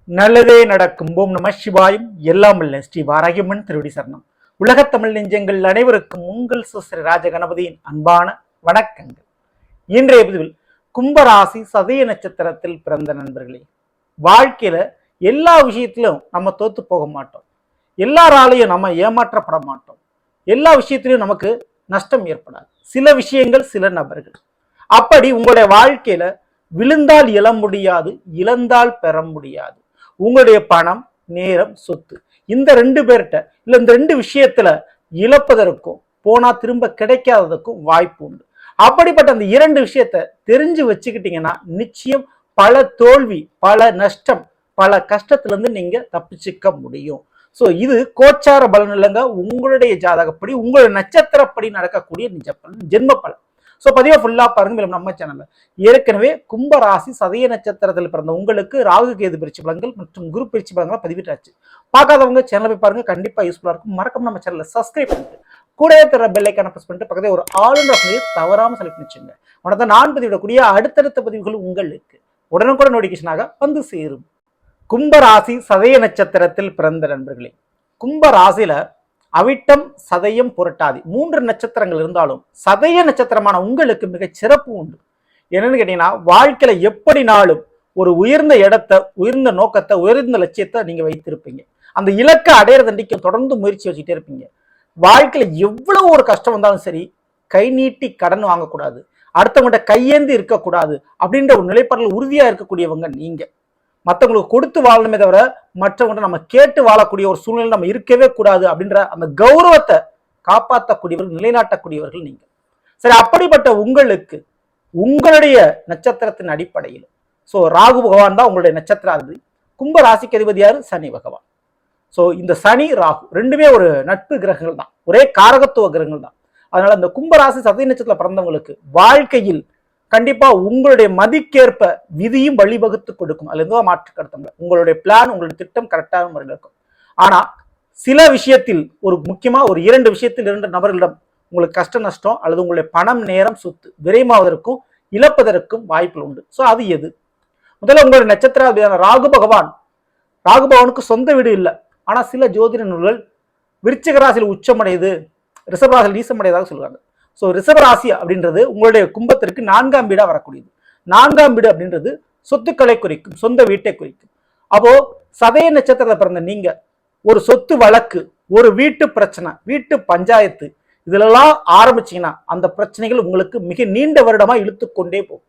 நல்லதே நடக்கும். ஓம் நம சிவாயும். எல்லாம் இல்ல ஸ்ரீ வாராகியம்மன் திருவடி சரணம். உலகத்தமிழ் நெஞ்சங்கள் அனைவருக்கும் உங்கள் சுஸ்ரீ ராஜ கணபதியின் அன்பான வணக்கங்கள். இன்றைய பதிவில் கும்பராசி சதய நட்சத்திரத்தில் பிறந்த நண்பர்களே, வாழ்க்கையில எல்லா விஷயத்திலும் நம்ம தோத்து போக மாட்டோம். எல்லாராலையும் நம்ம ஏமாற்றப்பட மாட்டோம். எல்லா விஷயத்திலையும் நமக்கு நஷ்டம் ஏற்படாது. சில விஷயங்கள், சில நபர்கள். அப்படி உங்களுடைய வாழ்க்கையில விழுந்தால் எழ முடியாது, இழந்தால் பெற முடியாது. உங்களுடைய பணம், நேரம், சொத்து, இந்த ரெண்டு பேர்கிட்ட இல்ல இந்த ரெண்டு விஷயத்துல இழப்பதற்கும் போனா திரும்ப கிடைக்காததுக்கும் வாய்ப்பு உண்டு. அப்படிப்பட்ட அந்த இரண்டு விஷயத்த தெரிஞ்சு வச்சுக்கிட்டீங்கன்னா நிச்சயம் பல தோல்வி, பல நஷ்டம், பல கஷ்டத்துல இருந்து நீங்க தப்பிச்சுக்க முடியும். சோ இது கோச்சார பலன் இல்லைங்க, உங்களுடைய ஜாதகப்படி உங்களுடைய நட்சத்திரப்படி நடக்கக்கூடிய நிஜ பலன், ஜென்ம பலன். ஸோ பதிவை ஃபுல்லா பாருங்க. மேலும் நம்ம சேனல்ல ஏற்கனவே கும்பராசி சதய நட்சத்திரத்தில் பிறந்த உங்களுக்கு ராகு கேது பயிற்சி பலன்கள் மற்றும் குரு பயிற்சி பலன்களை பதிவிட்டாச்சு. பார்க்காதவங்க சேனலை போய் பாருங்க, கண்டிப்பா யூஸ்ஃபுல்லா இருக்கும். மறக்காம நம்ம சேனலை சப்ஸ்கிரைப் பண்ணிட்டு கூட தர பெல் ஐக்கான பிரஸ் பண்ணிட்டு பக்கத்துல ஒரு ஆளுநர் பதிவை தவறாம செலக்ட் பண்ணிச்சுங்க. உடனே நான் பதிவிடக்கூடிய அடுத்தடுத்த பதிவுகள் உங்களுக்கு உடனுக்குடன் நோட்டிபிகேஷனாக வந்து சேரும். கும்பராசி சதய நட்சத்திரத்தில் பிறந்த நண்பர்களே, கும்பராசியில அவிட்டம், சதயம், புரட்டாதி 3 நட்சத்திரங்கள் இருந்தாலும் சதய நட்சத்திரமான உங்களுக்கு மிகச் சிறப்பு உண்டு. என்னன்னு கேட்டீங்கன்னா, வாழ்க்கையில எப்படினாலும் ஒரு உயர்ந்த இடத்தை, உயர்ந்த நோக்கத்தை, உயர்ந்த லட்சியத்தை நீங்க வைத்திருப்பீங்க. அந்த இலக்கை அடையிறதண்டிக்கு தொடர்ந்து முயற்சி வச்சுட்டே இருப்பீங்க. வாழ்க்கையில எவ்வளவு ஒரு கஷ்டம் வந்தாலும் சரி, கை நீட்டி கடன் வாங்கக்கூடாது, அடுத்தவங்கள்ட்ட கையேந்தி இருக்கக்கூடாது அப்படின்ற ஒரு நிலைப்பாட்டில் உறுதியா இருக்கக்கூடியவங்க நீங்க. மற்றவங்களுக்கு கொடுத்து வாழணுமே தவிர மற்றவங்க நம்ம கேட்டு வாழக்கூடிய ஒரு சூழ்நிலை நம்ம இருக்கவே கூடாது அப்படின்ற அந்த கௌரவத்தை காப்பாற்றக்கூடியவர்கள், நிலைநாட்டக்கூடியவர்கள் நீங்க. சரி, அப்படிப்பட்ட உங்களுக்கு உங்களுடைய நட்சத்திரத்தின் அடிப்படையில் ராகு பகவான் தான் உங்களுடைய நட்சத்திராதிபதி. கும்ப ராசிக்கு அதிபதி யாரு? சனி பகவான். இந்த சனி ராகு ரெண்டுமே ஒரு நட்பு கிரகங்கள் தான், ஒரே காரகத்துவ கிரகங்கள் தான். அதனால இந்த கும்பராசி சதய நட்சத்திரத்தில் பிறந்தவங்களுக்கு வாழ்க்கையில் கண்டிப்பா உங்களுடைய மதிக்கேற்ப விதியும் வழிவகுத்து கொடுக்கும். அதுல இருந்தோ மாற்று கருத்தங்க. உங்களுடைய பிளான், உங்களுடைய திட்டம் கரெக்டான முறையில் இருக்கும். ஆனா சில விஷயத்தில் முக்கியமா ஒரு 2 விஷயத்தில் 2 நபர்களிடம் உங்களுக்கு கஷ்ட நஷ்டம் அல்லது உங்களுடைய பணம், நேரம், சொத்து விரைமாவதற்கும் இழப்பதற்கும் வாய்ப்புகள் உண்டு. அது எது? முதல்ல உங்களுடைய நட்சத்திர ராகு பகவான். ராகு பகவானுக்கு சொந்த வீடு இல்லை. ஆனா சில ஜோதிட நூல்கள் விருச்சிக ராசியில் உச்சமடையுது, ரிஷப ராசியில் நீசமடையதாக சொல்றாங்க. ரிஷப ராசி அப்படின்றது உங்களுடைய கும்பத்திற்கு 4ஆம் வீடா வரக்கூடியது. 4ஆம் வீடு அப்படின்றது சொத்துக்களை குறிக்கும், சொந்த வீட்டை குறிக்கும். அப்போ சதய நட்சத்திரத்தை பிறந்த நீங்க ஒரு சொத்து வழக்கு, ஒரு வீட்டு பிரச்சனை, வீட்டு பஞ்சாயத்து இதுலெல்லாம் ஆரம்பிச்சீங்கன்னா அந்த பிரச்சனைகள் உங்களுக்கு மிக நீண்ட வருடமா இழுத்து கொண்டே போகும்.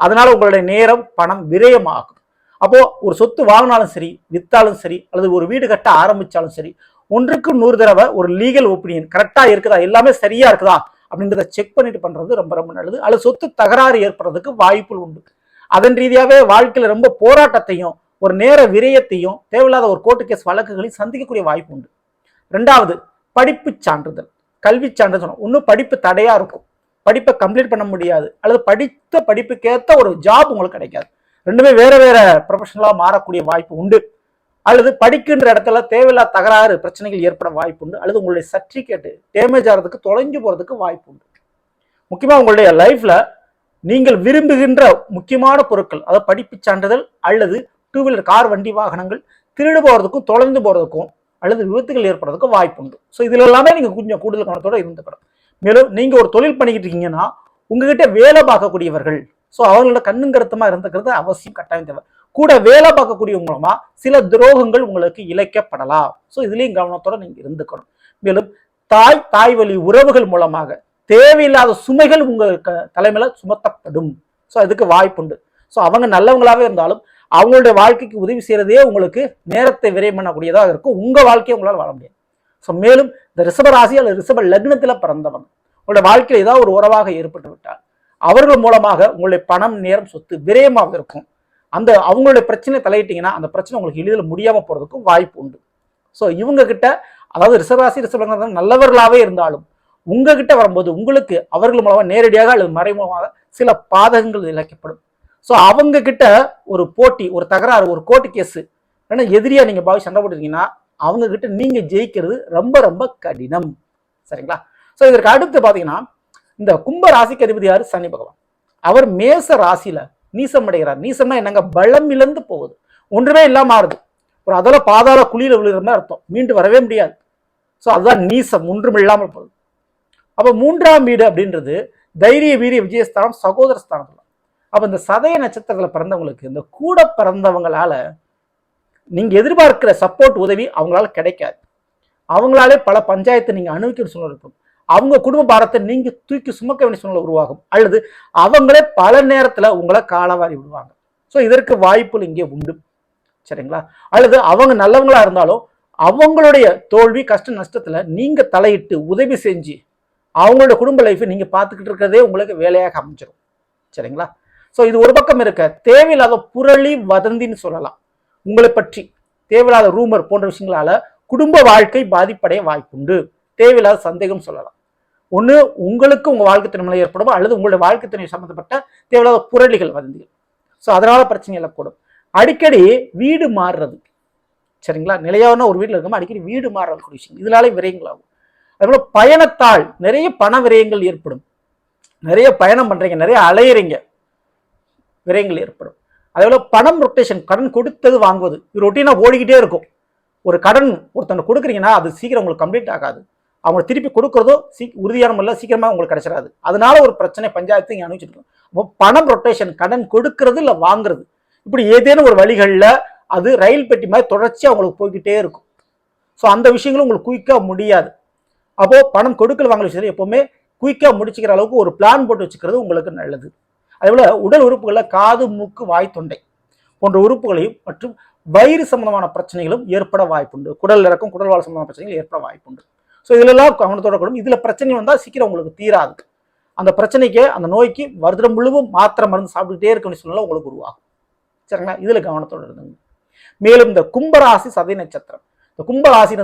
அதனால உங்களுடைய நேரம், பணம் விரயமாகும். அப்போ ஒரு சொத்து வாங்கினாலும் சரி, வித்தாலும் சரி, அல்லது ஒரு வீடு கட்ட ஆரம்பிச்சாலும் சரி, 1க்கு 100 தடவை ஒரு லீகல் ஒப்பீனியன் கரெக்டா இருக்குதா, எல்லாமே சரியா இருக்குதா அப்படின்றத செக் பண்ணிட்டு பண்றது ரொம்ப ரொம்ப நல்லது. அல்லது சொத்து தகராறு ஏற்படுறதுக்கு வாய்ப்புகள் உண்டு. அதன் ரீதியாவே வாழ்க்கையில ரொம்ப போராட்டத்தையும் ஒரு நேர விரயத்தையும் தேவையில்லாத ஒரு கோர்ட்டு கேஸ் வழக்குகளையும் சந்திக்கக்கூடிய வாய்ப்பு உண்டு. 2வது படிப்பு சான்றிதழ், கல்வி சான்றிதழ். இன்னும் படிப்பு தடையா இருக்கும், படிப்பை கம்ப்ளீட் பண்ண முடியாது, அல்லது படித்த படிப்புக்கேற்ற ஒரு ஜாப் உங்களுக்கு கிடைக்காது. ரெண்டுமே வேற வேற ப்ரொஃபஷனலா மாறக்கூடிய வாய்ப்பு உண்டு. அல்லது படிக்கின்ற இடத்துல தேவையில்லாத தகராறு பிரச்சனைகள் ஏற்பட வாய்ப்பு உண்டு. அல்லது உங்களுடைய சர்டிபிகேட் டேமேஜ் ஆகிறதுக்கு, தொலைஞ்சு போறதுக்கு வாய்ப்பு உண்டு. முக்கியமா உங்களுடைய லைஃப்ல நீங்கள் விரும்புகின்ற முக்கியமான பொருட்கள், அதாவது படிப்பு சான்றிதழ் அல்லது 2 வீலர் கார், வண்டி வாகனங்கள் திருடு போறதுக்கும், தொலைந்து போறதுக்கும் அல்லது விபத்துகள் ஏற்படுறதுக்கும் வாய்ப்பு உண்டு. இதுல எல்லாமே நீங்க கொஞ்சம் கூடுதல் கவனத்தோட இருந்துக்கணும். மேலும் நீங்க ஒரு தொழில் பண்ணிக்கிட்டு இருக்கீங்கன்னா உங்ககிட்ட வேலை பார்க்கக்கூடியவர்கள் அவங்களோட கண்ணும் கருத்துமா இருந்துக்கிறது அவசியம், கட்டாயம் தேவை. கூட வேலை பார்க்கக்கூடிய மூலமா சில துரோகங்கள் உங்களுக்கு இழைக்கப்படலாம். இதுலயும் கவனத்தோட நீங்க இருந்துக்கணும். மேலும் தாய் வழி உறவுகள் மூலமாக தேவையில்லாத சுமைகள் உங்க தலைமையில சுமத்தப்படும். அதுக்கு வாய்ப்பு உண்டு. அவங்க நல்லவங்களாவே இருந்தாலும் அவங்களுடைய வாழ்க்கைக்கு உதவி செய்யறதே உங்களுக்கு நேரத்தை விரயம் பண்ணக்கூடியதாக இருக்கும். உங்க வாழ்க்கையை உங்களால் வாழ முடியாது. மேலும் இந்த ரிஷப ராசி அல்லது ரிஷப லக்னத்துல பிறந்தவங்க உங்களுடைய வாழ்க்கையில் ஏதாவது ஒரு உறவாக ஏற்பட்டு விட்டால் அவர்கள் மூலமாக உங்களுடைய பணம், நேரம், சொத்து விரயமாக இருக்கும். அந்த அவங்களுடைய பிரச்சனை தலையிட்டீங்கன்னா அந்த பிரச்சனை உங்களுக்கு எளிதில் முடியாம போறதுக்கும் வாய்ப்பு உண்டு. இவங்க கிட்ட, அதாவது ரிஷபராசி ரிஷபலக்னம் நல்லவர்களாவே இருந்தாலும் உங்ககிட்ட வரும்போது உங்களுக்கு அவர்கள் மூலமாக நேரடியாக அல்லது மறைமுகமாக சில பாதகங்கள் இழைக்கப்படும். அவங்க கிட்ட ஒரு போட்டி, ஒரு தகராறு, ஒரு கோர்ட்டு கேஸ், ஏன்னா எதிரியா நீங்க பாவி சண்டை போட்டுருக்கீங்கன்னா அவங்க கிட்ட நீங்க ஜெயிக்கிறது ரொம்ப ரொம்ப கடினம். சரிங்களா? இதற்கு அடுத்து பாத்தீங்கன்னா, இந்த கும்ப ராசிக்கு அதிபதி யாரு? சனி பகவான். அவர் மேச ராசியில நீசம் அடைகிறார். நீசம்னா என்னங்க? பலம் இழந்து போகுது. ஒன்றுமே இல்லாம மாறுது. ஒரு அதோட பாதாள குழியில விழுகிற மாதிரி அர்த்தம். மீண்டு வரவே முடியாது. ஸோ அதுதான் நீசம், ஒன்றும் இல்லாமல் போகுது. அப்ப 3ஆம் வீடு அப்படின்றது தைரிய வீரிய விஜயஸ்தானம், சகோதர ஸ்தானம். அப்ப இந்த சதய நட்சத்திரத்துல பிறந்தவங்களுக்கு இந்த கூட பிறந்தவங்களால நீங்க எதிர்பார்க்கிற சப்போர்ட் உதவி அவங்களால கிடைக்காது. அவங்களாலே பல பஞ்சாயத்தை நீங்க அனுபவிக்கிற சூழ்நிலை இருக்கும். அவங்க குடும்ப பாரத்தை நீங்க தூக்கி சுமக்க வேண்டிய சூழ்நிலை உருவாகும். அல்லது அவங்களே பல நேரத்துல உங்களை காலவாரி விடுவாங்க. ஸோ இதற்கு வாய்ப்புகள் இங்கே உண்டு. சரிங்களா? அல்லது அவங்க நல்லவங்களா இருந்தாலும் அவங்களுடைய தோல்வி கஷ்ட நஷ்டத்துல நீங்க தலையிட்டு உதவி செஞ்சு அவங்களோட குடும்ப லைஃப் நீங்க பார்த்துக்கிட்டு இருக்கிறதே உங்களுக்கு வேலையாக அமைஞ்சிடும். சரிங்களா? ஸோ இது ஒரு பக்கம் இருக்க, தேவையில்லாத புரளி வதந்தின்னு சொல்லலாம். உங்களை பற்றி தேவையில்லாத ரூமர் போன்ற விஷயங்களால குடும்ப வாழ்க்கை பாதிப்படைய வாய்ப்புண்டு. தேவையில்லாத சந்தேகம் சொல்லலாம். ஒன்று உங்களுக்கு உங்க வாழ்க்கை துணை ஏற்படும், அல்லது உங்களுடைய வாழ்க்கை துணை சம்பந்தப்பட்ட தேவையில்லாத புரளிகள் வதந்திகள். ஸோ அதனால பிரச்சனை எழக்கூடும். அடிக்கடி வீடு மாறுறது. சரிங்களா? நிலையான ஒரு வீட்டில் இருக்காம அடிக்கடி வீடு மாறுறது விஷயம், இதனாலே விரயங்கள் ஆகும். அதே பயணத்தால் நிறைய பண விரயங்கள் ஏற்படும். நிறைய பயணம் பண்றீங்க, நிறைய அலையிறீங்க, விரயங்கள் ஏற்படும். அதே போல பணம் ரொட்டேஷன், கடன் கொடுத்தது வாங்குவது, இது ரொட்டீனா ஓடிக்கிட்டே இருக்கும். ஒரு கடன் ஒருத்தனை கொடுக்குறீங்கன்னா அது சீக்கிரம் உங்களுக்கு கம்ப்ளீட் ஆகாது. அவங்க திருப்பி கொடுக்கறதோ உறுதியான முறையில் சீக்கிரமா உங்களுக்கு கிடைச்சிடாது. அதனால ஒரு பிரச்சனை பஞ்சாயத்து இங்கே அனுப்பிச்சிட்டு இருக்கோம். அப்போ பணம் ரொட்டேஷன், கடன் கொடுக்கறது இல்லை வாங்குறது, இப்படி ஏதேனும் ஒரு வழிகளில் அது ரயில் பெட்டி மாதிரி தொடர்ச்சியாக உங்களுக்கு போய்கிட்டே இருக்கும். ஸோ அந்த விஷயங்களும் உங்களுக்கு குயிக்காக முடியாது. அப்போ பணம் கொடுக்கல் வாங்கல விஷயத்தில் எப்பவுமே குயிக்காக முடிச்சுக்கிற அளவுக்கு ஒரு பிளான் போட்டு வச்சுக்கிறது உங்களுக்கு நல்லது. அதே போல உடல் உறுப்புகளில் காது, மூக்கு, வாய், தொண்டை போன்ற உறுப்புகளையும் மற்றும் வயிறு சம்பந்தமான பிரச்சனைகளும் ஏற்பட வாய்ப்புண்டு. குடல் இறக்கம், குடல் வாழ் சம்பந்தமான பிரச்சனைகள் ஏற்பட வாய்ப்புண்டு. ஸோ இதுலெல்லாம் கவனத்தோட கூடும். இதுல பிரச்சனை வந்தால் சீக்கிரம் உங்களுக்கு தீராது. அந்த பிரச்சனைக்கு, அந்த நோய்க்கு வருடம் முழுவதும் மாத்திரை மருந்து சாப்பிட்டுட்டே இருக்க சூழ்நிலை உங்களுக்கு உருவாகும். சரிங்களா? இதுல கவனத்தோடு இருந்துங்க. மேலும் இந்த கும்பராசி சதய நட்சத்திரம், இந்த கும்பராசி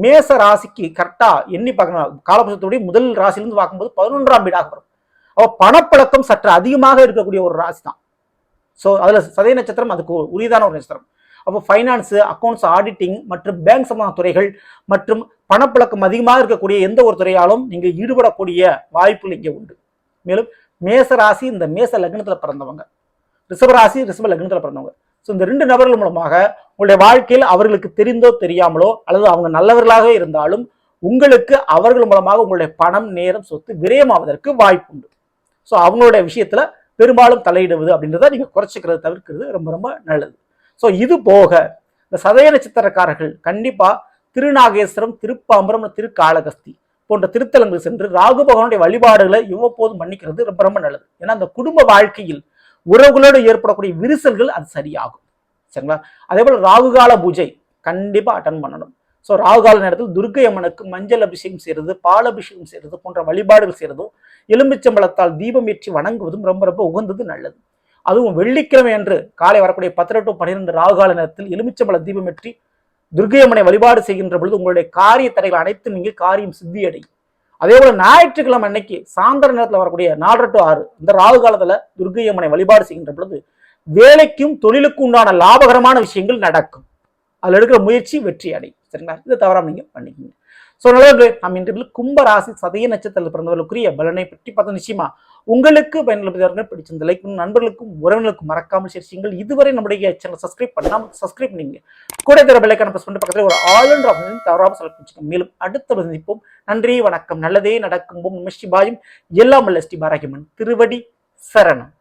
மேச ராசிக்கு கரெக்டா எண்ணி பார்க்கணும். காலபுருஷத்துடைய முதல் ராசிலிருந்து பார்க்கும்போது 11ஆம் வீடாக வரும். அப்போ பணப்பழக்கம் சற்று அதிகமாக இருக்கக்கூடிய ஒரு ராசி தான். ஸோ அதுல சதய நட்சத்திரம் அதுக்கு உரியதான ஒரு நட்சத்திரம். அப்போ ஃபைனான்ஸ், அக்கௌண்ட்ஸ், ஆடிட்டிங் மற்றும் பேங்க் சம்பந்தமான துறைகள் மற்றும் பணப்பழக்கம் அதிகமாக இருக்கக்கூடிய எந்த ஒரு துறையாலும் நீங்க ஈடுபடக்கூடிய வாய்ப்புகள் இங்கே உண்டு. மேலும் மேச ராசி இந்த மேச லக்னத்தில் பிறந்தவங்க, ரிஷபராசி ரிஷப லக்னத்தில் பிறந்தவங்க. ஸோ இந்த 2 நபர்கள் மூலமாக உங்களுடைய வாழ்க்கையில் அவர்களுக்கு தெரிந்தோ தெரியாமலோ அல்லது அவங்க நல்லவர்களாக இருந்தாலும் உங்களுக்கு அவர்கள் மூலமாக உங்களுடைய பணம், நேரம், சொத்து விரயமாவதற்கு வாய்ப்பு உண்டு. ஸோ அவங்களுடைய விஷயத்துல பெரும்பாலும் தலையிடுவது அப்படின்றத நீங்க குறைச்சிக்கிறது தவிர்க்கிறது ரொம்ப ரொம்ப நல்லது. ஸோ இது போக இந்த சதய நட்சத்திரக்காரர்கள் கண்டிப்பா திருநாகேஸ்வரம், திருப்பாம்பரம், திருக்காளகஸ்தி போன்ற திருத்தலங்கள் சென்று ராகு பகவானுடைய வழிபாடுகளை எவ்வப்போதும் மன்னிக்கிறது ரொம்ப ரொம்ப நல்லது. ஏன்னா அந்த குடும்ப வாழ்க்கையில் உறவுகளோடு ஏற்படக்கூடிய விரிசல்கள் அது சரியாகும். சரிங்களா? அதே போல ராகுகால பூஜை கண்டிப்பா அட்டன் பண்ணணும். ஸோ ராகுகால நேரத்தில் துர்க்கை அம்மனுக்கு மஞ்சள் அபிஷேகம் செய்யறது, பால் அபிஷேகம் செய்யறது போன்ற வழிபாடுகள் செய்யறதும், எலும்பிச்சம்பழத்தால் தீபம் ஏற்றி வணங்குவதும் ரொம்ப ரொம்ப உகந்தது, நல்லது. அதுவும் வெள்ளிக்கிழமை அன்று காலை வரக்கூடிய 10 to 12 ராகுகால நேரத்தில் எலுமிச்சம்பழ தீபம் ஏற்றி துர்க்கை அம்மனை வழிபாடு செய்கின்ற பொழுது உங்களுடைய காரிய தடைகள் அனைத்தும் நீங்க காரியம் சித்தியடையும். அதே போல ஞாயிற்றுக்கிழமை அன்னைக்கு சாயந்தர நேரத்தில் வரக்கூடிய 4 to 6 இந்த ராகு காலத்துல துர்க்கை அம்மனை வழிபாடு செய்கின்ற பொழுது வேலைக்கும் தொழிலுக்கும் உண்டான லாபகரமான விஷயங்கள் நடக்கும். அதுல எடுக்கிற முயற்சி வெற்றி அடையும். சரிங்களா? இதை தவறாம நீங்க பண்ணிக்கோங்க. ஸோ நல்லது, நம்ம இன்றைய கும்பராசி சதய நட்சத்திரத்தில் பிறந்தவர்களுக்குரிய பலனை பற்றி பார்த்தா நிச்சயமா உங்களுக்கு பயனுள்ள பிடிச்சிருந்த லைக் நண்பர்களுக்கும் உறவினர்களுக்கும் மறக்காமல் சேர்ச்சிங்கள். இதுவரை நம்முடைய சேனல் சப்ஸ்கிரைப் பண்ணாமல் சப்ஸ்கிரைப் பண்ணீங்க, கூட தர பெல்லைக்கான பிரஸ் பண்ணி பக்கத்தில் ஒரு ஆல் ஆப்ஷன் தவறாமல் செலக்ட் பண்ணிச்சுக்கோங்க. மேலும் அடுத்த சந்திப்போம். நன்றி, வணக்கம். நல்லதே நடக்கும். நம சிவாயம். எல்லாம் வல்ல ஸ்ரீ பாரகியம்மன் திருவடி சரணம்.